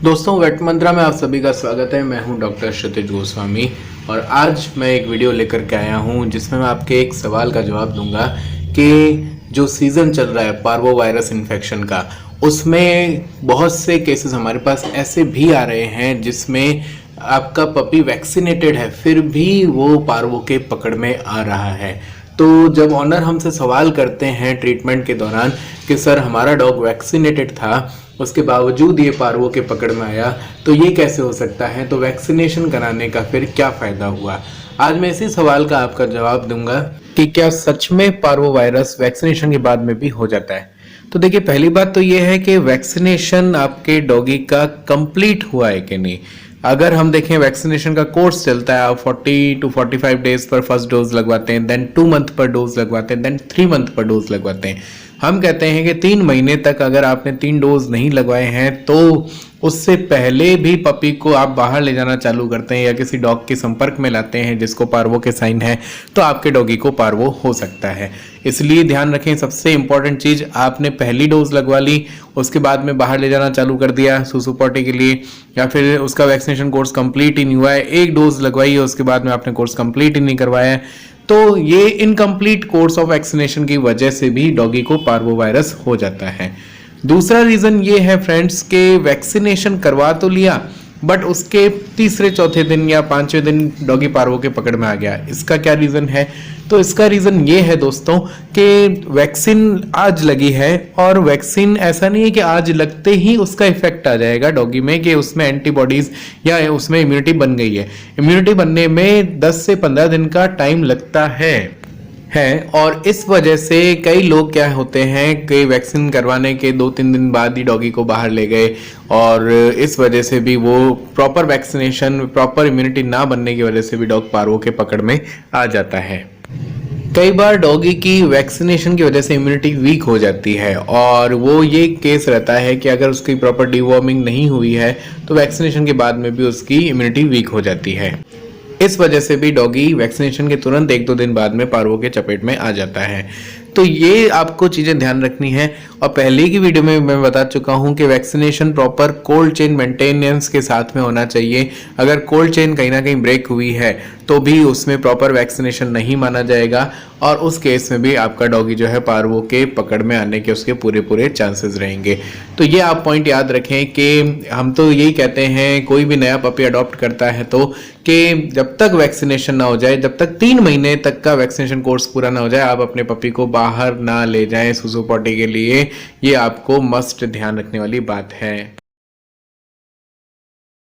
दोस्तों, वेट मंत्रा में आप सभी का स्वागत है। मैं हूं डॉक्टर क्षितिज गोस्वामी और आज मैं एक वीडियो लेकर के आया हूं जिसमें मैं आपके एक सवाल का जवाब दूंगा कि जो सीज़न चल रहा है पार्वो वायरस इन्फेक्शन का, उसमें बहुत से केसेस हमारे पास ऐसे भी आ रहे हैं जिसमें आपका पपी वैक्सीनेटेड है फिर भी वो पार्वो के पकड़ में आ रहा है। तो जब ऑनर हमसे सवाल करते हैं ट्रीटमेंट के दौरान कि सर हमारा डॉग वैक्सीनेटेड था, उसके बावजूद ये पार्वो के पकड़ में आया, तो ये कैसे हो सकता है, तो वैक्सीनेशन कराने का फिर क्या फ़ायदा हुआ। आज मैं इसी सवाल का आपका जवाब दूंगा कि क्या सच में पार्वो वायरस वैक्सीनेशन के बाद में भी हो जाता है। तो देखिए, पहली बात तो ये है कि वैक्सीनेशन आपके डॉगी का कंप्लीट हुआ है कि नहीं। अगर हम देखें, वैक्सीनेशन का कोर्स चलता है, आप 40 to 45 डेज पर फर्स्ट डोज लगवाते हैं, देन 2 मंथ पर डोज लगवाते हैं, देन 3 मंथ पर डोज लगवाते हैं। हम कहते हैं कि 3 महीने तक अगर आपने 3 डोज नहीं लगवाए हैं तो उससे पहले भी पपी को आप बाहर ले जाना चालू करते हैं या किसी डॉग के संपर्क में लाते हैं जिसको पार्वो के साइन है, तो आपके डॉगी को पार्वो हो सकता है। इसलिए ध्यान रखें, सबसे इंपॉर्टेंट चीज़, आपने पहली डोज लगवा ली, उसके बाद में बाहर ले जाना चालू कर दिया सुसु पॉटी के लिए, या फिर उसका वैक्सीनेशन कोर्स कंप्लीट ही नहीं हुआ है, एक डोज लगवाई है उसके बाद में आपने कोर्स कंप्लीट ही नहीं करवाया है, तो ये इनकम्प्लीट कोर्स ऑफ वैक्सीनेशन की वजह से भी डॉगी को पार्वो वायरस हो जाता है। दूसरा रीज़न ये है फ्रेंड्स कि वैक्सीनेशन करवा तो लिया बट उसके तीसरे चौथे दिन या 5वें दिन डॉगी पार्वो के पकड़ में आ गया। इसका क्या रीज़न है? तो इसका रीज़न ये है दोस्तों कि वैक्सीन आज लगी है और वैक्सीन ऐसा नहीं है कि आज लगते ही उसका इफेक्ट आ जाएगा डॉगी में कि उसमें एंटीबॉडीज़ या उसमें इम्यूनिटी बन गई है। इम्यूनिटी बनने में 10 से 15 दिन का टाइम लगता है। और इस वजह से कई लोग क्या होते हैं कि वैक्सीन करवाने के 2-3 दिन बाद ही डॉगी को बाहर ले गए और इस वजह से भी वो प्रॉपर वैक्सीनेशन, प्रॉपर इम्यूनिटी ना बनने की वजह से भी डॉग पार्वो के पकड़ में आ जाता है। कई बार डॉगी की वैक्सीनेशन की वजह से इम्यूनिटी वीक हो जाती है और वो ये केस रहता है कि अगर उसकी प्रॉपर डीवॉर्मिंग नहीं हुई है तो वैक्सीनेशन के बाद में भी उसकी इम्यूनिटी वीक हो जाती है। इस वजह से भी डॉगी वैक्सीनेशन के तुरंत 1-2 दिन बाद में पार्वो के चपेट में आ जाता है। तो ये आपको चीज़ें ध्यान रखनी है। और पहले की वीडियो में मैं बता चुका हूं कि vaccination proper cold chain maintenance के साथ में होना चाहिए। अगर कोल्ड चेन कहीं ना कहीं ब्रेक हुई है तो भी उसमें प्रॉपर वैक्सीनेशन नहीं माना जाएगा और उस केस में भी आपका डॉगी जो है पार्वो के पकड़ में आने के उसके पूरे चांसेस रहेंगे। तो ये आप पॉइंट याद रखें कि हम तो यही कहते हैं कोई भी नया पपी अडॉप्ट करता है तो कि जब तक वैक्सीनेशन ना हो जाए, जब तक 3 महीने तक का वैक्सीनेशन कोर्स पूरा ना हो जाए, आप अपने पपी को बाहर ना ले जाएं सुसु पॉटी के लिए। ये आपको मस्ट ध्यान रखने वाली बात है।